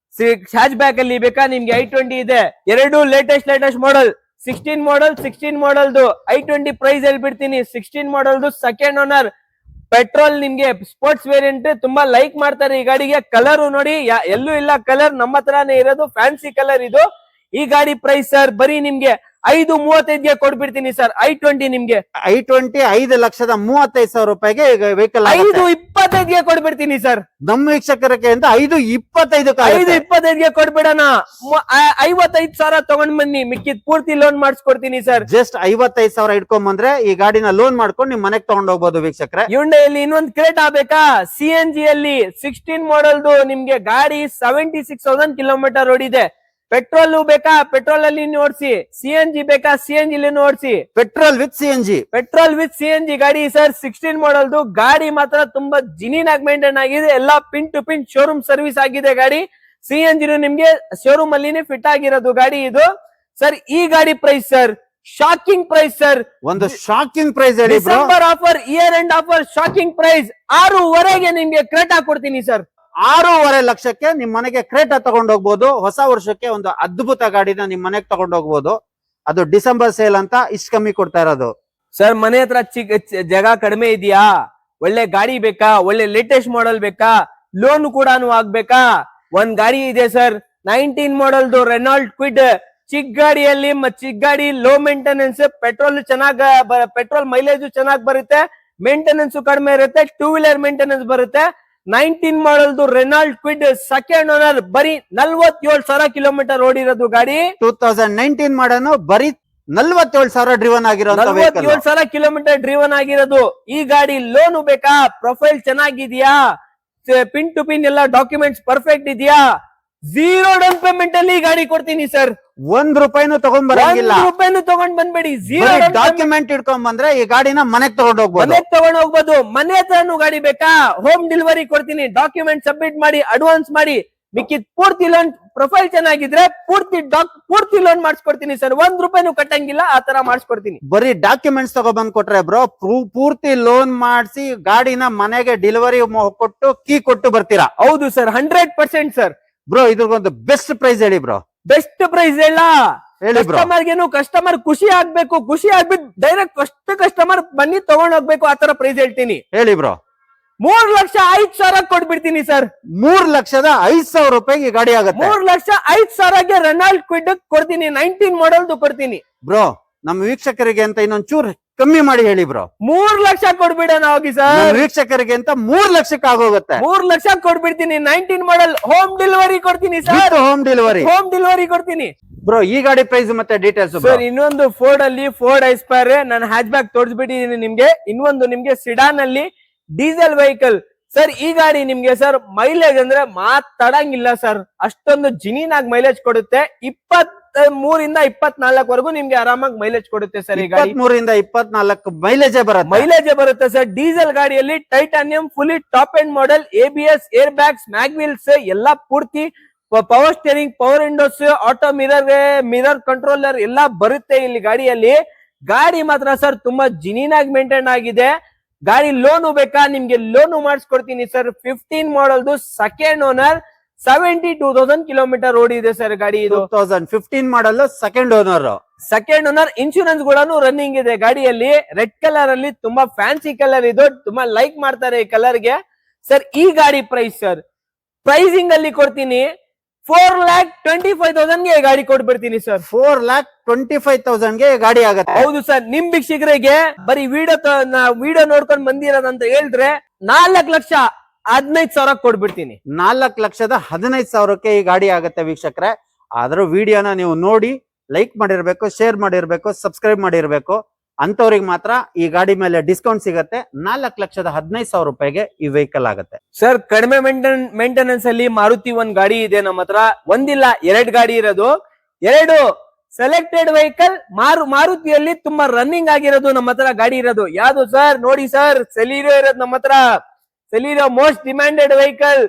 Speaker 1: ಹ್ಯಾಚ್ ಬ್ಯಾಕ್ ಅಲ್ಲಿ ಬೇಕಾ ನಿಮ್ಗೆ? i20 ಇದೆ. 2 ಲೇಟೆಸ್ಟ್ ಮಾಡಲ್. 16 ಮಾಡಲ್ದು i20 ಪ್ರೈಸ್ ಹೇಳ್ಬಿಡ್ತೀನಿ. 16 ಮಾಡಲ್ದು ಸೆಕೆಂಡ್ ಓನರ್, ಪೆಟ್ರೋಲ್, ನಿಮ್ಗೆ ಸ್ಪೋರ್ಟ್ಸ್ ವೇರಿಯಂಟ್ ತುಂಬಾ ಲೈಕ್ ಮಾಡ್ತಾರೆ ಈ ಗಾಡಿಗೆ. ಕಲರ್ ನೋಡಿ, ಎಲ್ಲೂ ಇಲ್ಲ ಕಲರ್, ನಮ್ಮ ಹತ್ರನೇ ಇರೋದು ಫ್ಯಾನ್ಸಿ ಕಲರ್ ಇದು. ಈ ಗಾಡಿ ಪ್ರೈಸ್ ಸರ್ ಬರೀ ನಿಮ್ಗೆ 5,35ಗೆ ಕೊಡ್ಬಿಡ್ತೀನಿ ಸರ್. i20 ನಿಮ್ಗೆ
Speaker 2: i20 5,35,000 ರೂಪಾಯಿಗೆ ವೆಹಿಕಲ್.
Speaker 1: 5,25ಗೆ ಕೊಡ್ಬಿಡ್ತೀನಿ ಸರ್.
Speaker 2: ನಮ್ಮ ವೀಕ್ಷಕರಿಗೆ ಅಂತ 5,25ಗೆ
Speaker 1: ಕೊಡ್ಬಿಡೋಣ. 55,000 ತಗೊಂಡ್ ಬನ್ನಿ, ಮಿಕ್ಕಿದ್ ಪೂರ್ತಿ ಲೋನ್ ಮಾಡಿಸ್ಕೊಡ್ತೀನಿ ಸರ್.
Speaker 2: ಜಸ್ಟ್ 55,000 ಇಟ್ಕೊಂಡ್ ಬಂದ್ರೆ ಈ ಗಾಡಿನ ಲೋನ್ ಮಾಡ್ಕೊಂಡು ನಿಮ್ ಮನೆಗೆ ತಗೊಂಡ್ ಹೋಗ್ಬೋದು ವೀಕ್ಷಕರೇ.
Speaker 1: ಹ್ಯುಂಡೈಯಲ್ಲಿ ಇನ್ನೊಂದ್ ಕ್ರೇಟಾ ಬೇಕಾ? CNG ಅಲ್ಲಿ 16 ಮಾಡಲ್ದು ನಿಮ್ಗೆ ಗಾಡಿ 76,000 ಕಿಲೋಮೀಟರ್ ಓಡಿದೆ. ಪೆಟ್ರೋಲ್ ಬೇಕಾ? ಪೆಟ್ರೋಲ್ ಅಲ್ಲಿ ಓಡಿಸಿ. CNG ಬೇಕಾ? CNG ಓಡಿಸಿ.
Speaker 2: ಪೆಟ್ರೋಲ್ ವಿತ್ CNG
Speaker 1: ಗಾಡಿ ಸರ್. 16 ಮಾಡಲ್ದು ಗಾಡಿ ಮಾತ್ರ ತುಂಬಾ ಜಿನಿನ್ ಆಗಿ ಮೇಂಟೈನ್ ಆಗಿದೆ. ಎಲ್ಲ pin to pin showroom service ಆಗಿದೆ ಗಾಡಿ. CNG ನಿಮ್ಗೆ ಶೋರೂಮ್ ಅಲ್ಲಿನೇ ಫಿಟ್ ಆಗಿರೋದು ಗಾಡಿ ಇದು ಸರ್. ಈ ಗಾಡಿ price sir shocking price sir.
Speaker 2: ಒಂದು ಶಾಕಿಂಗ್ ಪ್ರೈಸ್ ಹೇಳಿ.
Speaker 1: December offer, year end offer, shocking price 6,500ಗೆ ನಿಮ್ಗೆ ಕ್ರೇಟಾ ಕೊಡ್ತೀನಿ ಸರ್.
Speaker 2: 6.5 ಲಕ್ಷಕ್ಕೆ ನಿಮ್ ಮನೆಗೆ ಕ್ರೇಟಾ ತಗೊಂಡ್ ಹೋಗ್ಬೋದು. ಹೊಸ ವರ್ಷಕ್ಕೆ ಒಂದು ಅದ್ಭುತ ಗಾಡಿನ ನಿಮ್ ಮನೆಗೆ ತಗೊಂಡ್ ಹೋಗ್ಬೋದು. ಅದು ಡಿಸೆಂಬರ್ ಸೇಲ್ ಅಂತ ಇಷ್ಟು ಕಮ್ಮಿ ಕೊಡ್ತಾ ಇರೋದು
Speaker 1: ಸರ್. ಮನೆ ಹತ್ರ ಜಾಗ ಕಡಿಮೆ ಇದೆಯಾ? ಒಳ್ಳೆ ಗಾಡಿ ಬೇಕಾ? ಒಳ್ಳೆ ಲೇಟೆಸ್ಟ್ ಮಾಡಲ್ ಬೇಕಾ? ಲೋನ್ ಕೂಡ ಆಗ್ಬೇಕಾ? ಒಂದ್ ಗಾಡಿ ಇದೆ ಸರ್, 19 ಮಾಡಲ್ದು ರೆನಾಲ್ಡ್ ಕ್ವಿಡ್. ಚಿಕ್ಕ ಗಾಡಿಯಲ್ಲಿ ಚಿಕ್ಕ ಗಾಡಿ, ಲೋ ಮೇಂಟೆನೆನ್ಸ್, ಪೆಟ್ರೋಲ್ ಮೈಲೇಜ್ ಚೆನ್ನಾಗ್ ಬರುತ್ತೆ, ಮೇಂಟೆನೆನ್ಸ್ ಕಡಿಮೆ ಇರುತ್ತೆ, 2 ವೀಲರ್ ಮೇಂಟೆನೆನ್ಸ್ ಬರುತ್ತೆ. 19 ಮಾಡಲ್ದು ರೆನಾಲ್ಡ್ ಕ್ವಿಡ್ ಸೆಕೆಂಡ್ ಓನರ್, ಬರೀ 47,000 ಕಿಲೋಮೀಟರ್ ಓಡಿರೋದು ಗಾಡಿ.
Speaker 2: 2019 ಮಾಡನು, ಬರೀ 47,000 ಡ್ರಿವನ್ ಆಗಿರೋ
Speaker 1: 47,000 ಕಿಲೋಮೀಟರ್ ಡ್ರಿವನ್ ಆಗಿರೋದು ಈ ಗಾಡಿ. ಲೋನು ಬೇಕಾ? ಪ್ರೊಫೈಲ್ ಚೆನ್ನಾಗಿದ್ಯಾ? ಪಿನ್ ಟು ಪಿನ್ ಎಲ್ಲ ಡಾಕ್ಯುಮೆಂಟ್ಸ್ ಪರ್ಫೆಕ್ಟ್ ಇದೆಯಾ? 0 ಡೌನ್ ಪೇಮೆಂಟ್ ಅಲ್ಲಿ ಗಾಡಿ ಕೊಡ್ತೀನಿ ಸರ್.
Speaker 2: ₹1 ತಗೊಂಡ್ ಬರಂಗಿಲ್ಲ.
Speaker 1: ₹1 ತಗೊಂಡ್ ಬಂದ್ಬೇಡಿ.
Speaker 2: ಡಾಕ್ಯುಮೆಂಟ್ ಇಟ್ಕೊಂಡ್ ಬಂದ್ರೆ ಈ ಗಾಡಿನ ಮನೆಗ್ ತಗೊಂಡ್
Speaker 1: ಹೋಗ್ಬೋದು. ಮನೆ ಹತ್ರನು ಗಾಡಿ ಬೇಕಾ? ಹೋಮ್ ಡೆಲಿವರಿ ಕೊಡ್ತೀನಿ. ಡಾಕ್ಯುಮೆಂಟ್ ಸಬ್ಮಿಟ್ ಮಾಡಿ, ಅಡ್ವಾನ್ಸ್ ಮಾಡಿ, ಮಿಕ್ಕಿದ್ ಪೂರ್ತಿ ಲೋನ್, ಪ್ರೊಫೈಲ್ ಚೆನ್ನಾಗಿದ್ರೆ ಪೂರ್ತಿ ಲೋನ್ ಮಾಡಿಸ್ಕೊಡ್ತೀನಿ ಸರ್. ₹1 ಕಟ್ಟಂಗಿಲ್ಲ, ಆ ತರ ಮಾಡಿಸ್ಕೊಡ್ತೀನಿ.
Speaker 2: ಬರೀ ಡಾಕ್ಯುಮೆಂಟ್ಸ್ ತಗೊಬಂದ್ ಕೊಟ್ರೆ ಬ್ರೋ, ಪೂರ್ತಿ ಲೋನ್ ಮಾಡಿಸಿ ಗಾಡಿನ ಮನೆಗೆ ಡೆಲಿವರಿ ಕೊಟ್ಟು ಕೀ ಕೊಟ್ಟು ಬರ್ತೀರಾ?
Speaker 1: ಹೌದು ಸರ್, 100% ಸರ್.
Speaker 2: ಬ್ರೋ ಇದ್ರಗೊಂದು ಬೆಸ್ಟ್ ಪ್ರೈಸ್ ಹೇಳಿ ಬ್ರೋ.
Speaker 1: ಬೆಸ್ಟ್ ಪ್ರೈಸ್ ಕಸ್ಟಮರ್ ಖುಷಿ ಆಗ್ಬೇಕು. ಖುಷಿ ಆಗ್ಬಿಟ್ಟು ಡೈರೆಕ್ಟ್ ಫಸ್ಟ್ ಕಸ್ಟಮರ್ ಬನ್ನಿ ತಗೊಂಡ್ ಹೋಗ್ಬೇಕು, ಆತರ ಪ್ರೈಸ್ ಹೇಳ್ತೀನಿ.
Speaker 2: ಹೇಳಿ ಬ್ರೋ.
Speaker 1: 3,05,000 ಕೊಟ್ಬಿಡ್ತೀನಿ ಸರ್.
Speaker 2: 3,05,000 ರೂಪಾಯಿಗೆ ಈ ಗಾಡಿ ಆಗುತ್ತೆ.
Speaker 1: 3,05,000ಗೆ ರೆನಾಲ್ಡ್ ಕ್ವಿಡ್ ಕೊಡ್ತೀನಿ, 19 ಮಾಡೆಲ್ದು ಕೊಡ್ತೀನಿ
Speaker 2: ಬ್ರೋ. ನಮ್ಮ ವೀಕ್ಷಕರಿಗೆ ಅಂತ ಇನ್ನೊಂದ್ ಚೂರ್ ಕಮ್ಮಿ ಮಾಡಿ ಹೇಳಿ ಬ್ರೋ.
Speaker 1: 3 ಲಕ್ಷ ಕೊಡ್ಬಿಡೋಣ ಹೋಗಿ ಸರ್.
Speaker 2: ವೀಕ್ಷಕರಿಗೆ ಅಂತ 3 ಲಕ್ಷಕ್ಕೆ ಆಗೋಗುತ್ತೆ.
Speaker 1: 3 ಲಕ್ಷ ಕೊಡ್ಬಿಡ್ತೀನಿ, 19 ಮಾಡೆಲ್ ಹೋಮ್ ಡೆಲಿವರಿ ಕೊಡ್ತೀನಿ ಸರ್.
Speaker 2: ಹೋಮ್ ಡೆಲಿವರಿ
Speaker 1: ಕೊಡ್ತೀನಿ
Speaker 2: ಬ್ರೋ. ಈ ಗಾಡಿ ಪ್ರೈಸ್ ಮತ್ತೆ ಡೀಟೇಲ್ಸ್
Speaker 1: ಸರ್. ಇನ್ನೊಂದು ಫೋರ್ಡ್ ಅಲ್ಲಿ ಫೋರ್ಡ್ ಐಸ್ಪೈರ್ ನಾನು ಹ್ಯಾಚ್ ಬ್ಯಾಕ್ ತೋರಿಸ್ಬಿಟ್ಟಿದ್ದೀನಿ ನಿಮ್ಗೆ. ಇನ್ನೊಂದು ನಿಮ್ಗೆ ಸಿಡಾನ್ ಅಲ್ಲಿ ಡೀಸೆಲ್ ವೆಹಿಕಲ್ ಸರ್. ಈ ಗಾಡಿ ನಿಮ್ಗೆ ಸರ್ ಮೈಲೇಜ್ ಅಂದ್ರೆ ಮಾತಾಡಂಗಿಲ್ಲ ಸರ್, ಅಷ್ಟೊಂದು ಜಿನಿನಾಗಿ ಮೈಲೇಜ್ ಕೊಡುತ್ತೆ. 23 ಇಂದ 24 ವರೆಗೂ ನಿಮ್ಗೆ ಆರಾಮಾಗಿ ಮೈಲೇಜ್ ಕೊಡುತ್ತೆ ಸರ್. ಈ ಗಾಡಿ
Speaker 2: 23 ಇಂದ 24 ಮೈಲೇಜೇ ಬರುತ್ತೆ
Speaker 1: ಸರ್. ಡೀಸೆಲ್ ಗಾಡಿಯಲ್ಲಿ titanium fully top end model, ABS, air bags, mag wheels ಎಲ್ಲಾ ಪೂರ್ತಿ, power steering, power Windows, auto mirror controller ಎಲ್ಲಾ ಬರುತ್ತೆ ಇಲ್ಲಿ ಗಾಡಿಯಲ್ಲಿ. ಗಾಡಿ ಮಾತ್ರ ಸರ್ ತುಂಬಾ ಜಿನಿನಾಗಿ ಮೇಂಟೈನ್ ಆಗಿದೆ. ಗಾಡಿ ಲೋನು ಬೇಕಾ ನಿಮ್ಗೆ ಲೋನು ಮಾಡಿಸ್ಕೊಡ್ತೀನಿ ಸರ್. 15 ಮಾಡೆಲ್ದು ಸೆಕೆಂಡ್ ಓನರ್, 72,000 ಕಿಲೋಮೀಟರ್ ಓಡಿದೆ ಸರ್ ಗಾಡಿ. ಇದು
Speaker 2: 2015 ಮಾಡಲ್ ಸೆಕೆಂಡ್ ಓನರ್.
Speaker 1: ಇನ್ಶೂರೆನ್ಸ್ ಕೂಡ ರನ್ನಿಂಗ್ ಇದೆ ಗಾಡಿಯಲ್ಲಿ. ರೆಡ್ ಕಲರ್ ಅಲ್ಲಿ ತುಂಬಾ ಫ್ಯಾನ್ಸಿ ಕಲರ್ ಇದು, ತುಂಬಾ ಲೈಕ್ ಮಾಡ್ತಾರೆ ಈ ಕಲರ್ ಗೆ ಸರ್. ಈ ಗಾಡಿ ಪ್ರೈಸ್ ಸರ್ ಪ್ರೈಸಿಂಗ್ ಅಲ್ಲಿ ಕೊಡ್ತೀನಿ 4,25,000 ಗೆ ಗಾಡಿ ಕೊಟ್ಬಿಡ್ತೀನಿ ಸರ್.
Speaker 2: 4,25,000 ಗೆ ಗಾಡಿ ಆಗುತ್ತೆ.
Speaker 1: ಹೌದು ಸರ್. ನಿಮ್ ವೀಕ್ಷಕರಿಗೆ ಬರೀ ವಿಡಿಯೋ ನೋಡ್ಕೊಂಡ್ ಬಂದಿರೋದಂತ ಹೇಳಿದ್ರೆ 4,15,000 ಕೊಟ್ಬಿಡ್ತೀನಿ.
Speaker 2: 4,15,000ಕ್ಕೆ ಈ ಗಾಡಿ ಆಗುತ್ತೆ ವೀಕ್ಷಕರೇ. ಆದ್ರೂ ವಿಡಿಯೋನ ನೀವು ನೋಡಿ ಲೈಕ್ ಮಾಡಿರ್ಬೇಕು, ಶೇರ್ ಮಾಡಿರ್ಬೇಕು, ಸಬ್ಸ್ಕ್ರೈಬ್ ಮಾಡಿರ್ಬೇಕು. ಅಂತವ್ರಿಗೆ ಮಾತ್ರ ಈ ಗಾಡಿ ಮೇಲೆ ಡಿಸ್ಕೌಂಟ್ ಸಿಗತ್ತೆ. 4,15,000 ರೂಪಾಯಿಗೆ ಈ ವೆಹಿಕಲ್ ಆಗುತ್ತೆ
Speaker 1: ಸರ್. ಕಡಿಮೆ ಮೇಂಟೆನೆನ್ಸ್ ಅಲ್ಲಿ ಮಾರುತಿ ಒಂದ್ ಗಾಡಿ ಇದೆ ನಮ್ಮ ಹತ್ರ. ಒಂದಿಲ್ಲ 2 ಗಾಡಿ ಇರೋದು. 2 ಸೆಲೆಕ್ಟೆಡ್ ವೆಹಿಕಲ್ ಮಾರುತಿಯಲ್ಲಿ ತುಂಬಾ ರನ್ನಿಂಗ್ ಆಗಿರೋದು ನಮ್ಮ ಹತ್ರ ಗಾಡಿ ಇರೋದು. ಯಾವ್ದು ಸರ್ ನೋಡಿ ಸರ್, ಸೆಲೀರಿಯೋ ಇರೋದು ನಮ್ಮ ಹತ್ರ. ಸೆಲೀರಿಯೋ ಮೋಸ್ಟ್ ಡಿಮ್ಯಾಂಡೆಡ್ ವೆಹಿಕಲ್.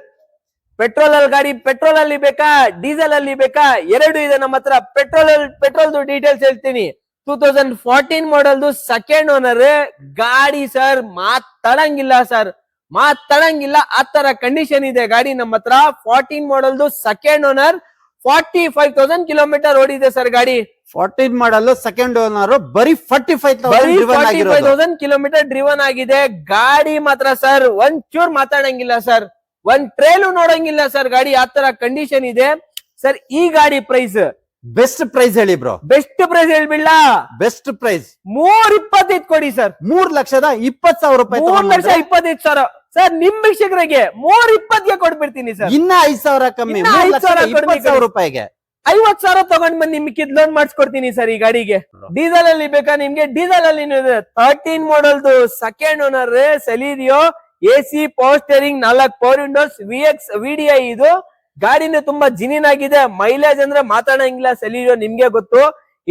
Speaker 1: ಪೆಟ್ರೋಲ್ ಅಲ್ಲಿ ಬೇಕಾ, ಡೀಸೆಲ್ ಅಲ್ಲಿ ಬೇಕಾ, 2 ಇದೆ ನಮ್ಮ ಹತ್ರ. ಪೆಟ್ರೋಲ್ದು ಡೀಟೇಲ್ಸ್ ಹೇಳ್ತೀನಿ. 2014 ಮಾಡೆಲ್ದು ಸೆಕೆಂಡ್ ಓನರ್ ಗಾಡಿ ಸರ್. ಮಾತಾಡಂಗಿಲ್ಲ ಆ ತರ ಕಂಡೀಷನ್ ಇದೆ ಗಾಡಿ ನಮ್ಮ ಹತ್ರ. 14 ಮಾಡೆಲ್ದು ಸೆಕೆಂಡ್ ಓನರ್, 45,000 ಕಿಲೋಮೀಟರ್ ಓಡಿದೆ ಸರ್ ಗಾಡಿ.
Speaker 2: 14 ಮಾಡಲ್ ಸೆಕೆಂಡ್ ಓನರ್, ಬರೀ 45,000
Speaker 1: ಕಿಲೋಮೀಟರ್ ಡ್ರಿವನ್ ಆಗಿದೆ ಗಾಡಿ ಮಾತ್ರ ಸರ್. ಒಂದ್ ಚೂರ್ ಮಾತಾಡಂಗಿಲ್ಲ ಸರ್, ಒಂದ್ ಟ್ರೇಲು ನೋಡಂಗಿಲ್ಲ ಸರ್ ಗಾಡಿ, ಆ ತರ ಕಂಡೀಷನ್ ಇದೆ ಸರ್. ಈ ಗಾಡಿ ಪ್ರೈಸ್
Speaker 2: ಬೆಸ್ಟ್ ಪ್ರೈಸ್ ಹೇಳಿ ಬ್ರೋ.
Speaker 1: ಬೆಸ್ಟ್ ಪ್ರೈಸ್ ಹೇಳ್ಬಿಡ್ಲ.
Speaker 2: ಬೆಸ್ಟ್ ಪ್ರೈಸ್
Speaker 1: 3,25,000 ಕೊಡಿ ಸರ್.
Speaker 2: 3,20,000 ರೂಪಾಯಿ.
Speaker 1: 3,25,000 ಸರ್. ನಿಮ್ ವೀಕ್ಷಕರಿಗೆ 3,20,000ಗೆ ಕೊಟ್ಬಿಡ್ತೀನಿ ಸರ್.
Speaker 2: ಇನ್ನ 5,000 ಕಮ್ಮಿ, 3,20,000 ರೂಪಾಯಿಗೆ
Speaker 1: 50,000 ತಗೊಂಡ್ ಬಂದು ನಿಮ್ಗೆ ಲೋನ್ ಮಾಡಿಸ್ಕೊಡ್ತೀನಿ ಸರ್ ಈ ಗಾಡಿಗೆ. ಡೀಸೆಲ್ ಅಲ್ಲಿ ಬೇಕಾ ನಿಮ್ಗೆ? ಡೀಸೆಲ್ ಅಲ್ಲಿ 13 ಮಾಡೆಲ್ದು second owner Celerio, AC, power steering, 4 power windows, VDI ಇದು ಗಾಡಿನ ತುಂಬಾ ಜಿನಿನ್ ಆಗಿದೆ. ಮೈಲೇಜ್ ಅಂದ್ರೆ ಮಾತಾಡಂಗಿಲ್ಲ. ಸೆಲೀರಿಯೋ ನಿಮ್ಗೆ ಗೊತ್ತು.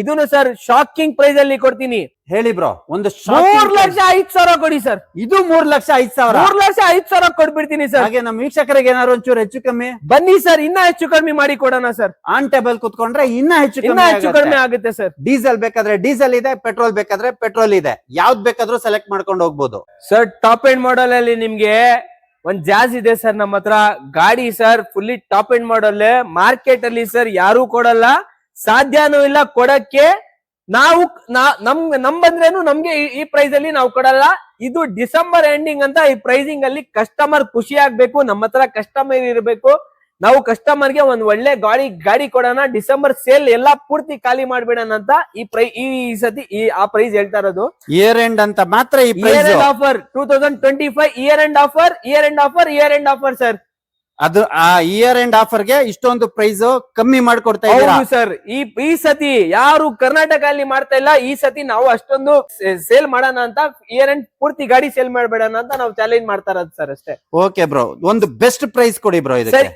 Speaker 1: ಇದನ್ನು ಸರ್ ಶಾಕಿಂಗ್ ಪ್ರೈಸ್ ಅಲ್ಲಿ ಕೊಡ್ತೀನಿ.
Speaker 2: ಹೇಳಿ ಬ್ರೋ. ಒಂದು
Speaker 1: 3,05,000 ಕೊಡಿ ಸರ್.
Speaker 2: ಇದು 3,05,000.
Speaker 1: 3,05,000 ಕೊಟ್ಬಿಡ್ತೀನಿ ಸರ್.
Speaker 2: ಹಾಗೆ ನಮ್ಮ ವೀಕ್ಷಕರಿಗೆ ಏನಾದ್ರು ಒಂಚೂರು ಹೆಚ್ಚು ಕಮ್ಮಿ
Speaker 1: ಬನ್ನಿ ಸರ್, ಇನ್ನ ಹೆಚ್ಚು ಕಮ್ಮಿ ಮಾಡಿ ಕೊಡೋಣ ಸರ್.
Speaker 2: ಆನ್ ಟೇಬಲ್ ಕುತ್ಕೊಂಡ್ರೆ ಇನ್ನ ಹೆಚ್ಚು
Speaker 1: ಕಮ್ಮಿ ಆಗುತ್ತೆ ಸರ್.
Speaker 2: ಡೀಸೆಲ್ ಬೇಕಾದ್ರೆ ಡೀಸೆಲ್ ಇದೆ, ಪೆಟ್ರೋಲ್ ಬೇಕಾದ್ರೆ ಪೆಟ್ರೋಲ್ ಇದೆ. ಯಾವ್ದು ಬೇಕಾದ್ರೂ ಸೆಲೆಕ್ಟ್ ಮಾಡ್ಕೊಂಡು ಹೋಗ್ಬೋದು
Speaker 1: ಸರ್. ಟಾಪ್ ಎಂಡ್ ಮಾಡೆಲ್ ಅಲ್ಲಿ ನಿಮ್ಗೆ ಒಂದ್ ಜಾಜ್ ಇದೆ ಸರ್ ನಮ್ಮ ಹತ್ರ ಗಾಡಿ sir. Fully top end model. Market ಅಲ್ಲಿ ಸರ್ ಯಾರು ಕೊಡಲ್ಲ, ಸಾಧ್ಯನೂ ಇಲ್ಲ ಕೊಡಕ್ಕೆ. ನಮ್ ಬಂದ್ರೇನು ನಮ್ಗೆ ಈ ಪ್ರೈಸ್ ಅಲ್ಲಿ ನಾವು ಕೊಡಲ್ಲ. ಇದು ಡಿಸೆಂಬರ್ ಎಂಡಿಂಗ್ ಅಂತ ಈ ಪ್ರೈಸಿಂಗ್ ಅಲ್ಲಿ ಕಸ್ಟಮರ್ ಖುಷಿ ಆಗ್ಬೇಕು. ನಮ್ಮ ಹತ್ರ ಕಸ್ಟಮರ್ ಇರಬೇಕು. ನಾವು ಕಸ್ಟಮರ್ ಗೆ ಒಂದ್ ಒಳ್ಳೆ ಗಾಡಿ ಕೊಡೋಣ. ಡಿಸೆಂಬರ್ ಸೇಲ್ ಎಲ್ಲಾ ಪೂರ್ತಿ ಖಾಲಿ ಮಾಡ್ಬಿಡೋಣ ಅಂತ ಈ ಸತಿ ಆ ಪ್ರೈಸ್ ಹೇಳ್ತಾ ಇರೋದು.
Speaker 2: ಇಯರ್ ಎಂಡ್ ಅಂತ ಮಾತ್ರ ಈ
Speaker 1: year end offer 2025 year end offer sir.
Speaker 2: ಅದು ಆ ಇಯರ್ ಎಂಡ್ ಆಫರ್ ಗೆ ಇಷ್ಟೊಂದು ಪ್ರೈಸ್ ಕಮ್ಮಿ ಮಾಡ್ಕೊಡ್ತಾ ಇದ್ದೀರಾ
Speaker 1: ಸರ್. ಈ ಸತಿ ಯಾರು ಕರ್ನಾಟಕ ಅಲ್ಲಿ ಮಾಡ್ತಾ ಇಲ್ಲ. ಈ ಸತಿ ನಾವು ಅಷ್ಟೊಂದು ಸೇಲ್ ಮಾಡೋಣ ಅಂತ, ಇಯರ್ ಎಂಡ್ ಪೂರ್ತಿ ಗಾಡಿ ಸೇಲ್ ಮಾಡ್ಬೇಡಣ ಅಂತ ನಾವು ಚಾಲೆಂಜ್ ಮಾಡ್ತಾ ಇರೋದು ಸರ್ ಅಷ್ಟೇ.
Speaker 2: ಓಕೆ ಬ್ರೋ, ಒಂದು ಬೆಸ್ಟ್ ಪ್ರೈಸ್ ಕೊಡಿ ಬ್ರೋ
Speaker 1: ಸರ್.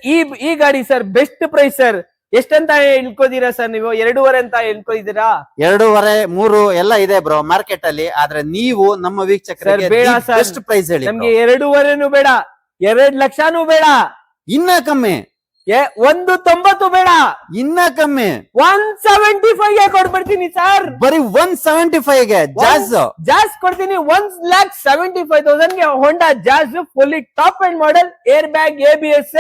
Speaker 1: ಈ ಗಾಡಿ ಸರ್ ಬೆಸ್ಟ್ ಪ್ರೈಸ್ ಸರ್. ಎಷ್ಟಂತ ಇಳ್ಕೋದಿರಾ ಸರ್ ನೀವು? 2.5 ಅಂತ ಇಳ್ಕೋದಿರಾ?
Speaker 2: 2.5 3 ಎಲ್ಲ ಇದೆ ಬ್ರೋ ಮಾರ್ಕೆಟ್ ಅಲ್ಲಿ. ಆದ್ರೆ ನೀವು ನಮ್ಮ ವೀಕ್ಷಕರಿಗೆ ಬೆಸ್ಟ್ ಪ್ರೈಸ್ ಹೇಳಿ.
Speaker 1: ನಮ್ಗೆ 2.5 ಬೇಡ, 2 ಲಕ್ಷನೂ ಬೇಡ,
Speaker 2: ಇನ್ನ ಕಮ್ಮಿ.
Speaker 1: 190 ಬೇಡ,
Speaker 2: ಇನ್ನ ಕಮ್ಮಿ.
Speaker 1: 175 ಕೊಡ್ಬಿಡ್ತೀನಿ ಸರ್.
Speaker 2: ಬರೀ 175 ಗೆ
Speaker 1: ಜಾಸ್ ಕೊಡ್ತೀನಿ. 1,75,000 ಗೆ ಹೋಂಡಾ ಜಾಸ್ fully top and model, air bag, ABS,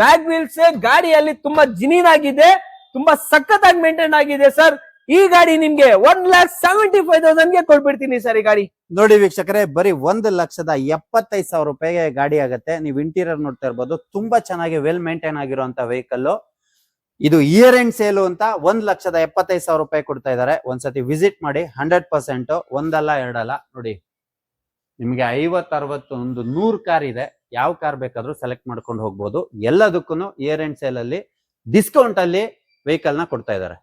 Speaker 1: mag wheels ಗಾಡಿಯಲ್ಲಿ ತುಂಬಾ ಜಿನಿನ್ ಆಗಿದೆ, ತುಂಬಾ ಸಖತ್ತಾಗಿ ಮೇಂಟೈನ್ ಆಗಿದೆ ಸರ್. ಈ ಗಾಡಿ ನಿಮ್ಗೆ 1,75,000 ಗೆ ಕೊಟ್ಬಿಡ್ತೀನಿ ಸರ್ ಈ ಗಾಡಿ.
Speaker 2: ನೋಡಿ ವೀಕ್ಷಕರೇ, ಬರೀ 1,75,000 ರೂಪಾಯಿಗೆ ಗಾಡಿ ಆಗುತ್ತೆ. ನೀವು ಇಂಟೀರಿಯರ್ ನೋಡ್ತಾ ಇರ್ಬೋದು, ತುಂಬಾ ಚೆನ್ನಾಗಿ ವೆಲ್ ಮೇಂಟೈನ್ ಆಗಿರುವಂತ ವೆಹಿಕಲ್. ಇದು ಇಯರ್ ಎಂಡ್ ಸೇಲು ಅಂತ 1,75,000 ರೂಪಾಯಿ ಕೊಡ್ತಾ ಇದ್ದಾರೆ. ಒಂದ್ಸತಿ ವಿಸಿಟ್ ಮಾಡಿ. 100% ಒಂದಲ್ಲ ಎರಡಲ್ಲ. ನೋಡಿ ನಿಮ್ಗೆ 50, 60, 100 ಕಾರ್ ಇದೆ. ಯಾವ ಕಾರ್ ಬೇಕಾದ್ರೂ ಸೆಲೆಕ್ಟ್ ಮಾಡ್ಕೊಂಡು ಹೋಗ್ಬೋದು. ಎಲ್ಲದಕ್ಕೂ ಇಯರ್ ಎಂಡ್ ಸೇಲ್ ಅಲ್ಲಿ ಡಿಸ್ಕೌಂಟ್ ಅಲ್ಲಿ ವೆಹಿಕಲ್ ನ ಕೊಡ್ತಾ ಇದ್ದಾರೆ.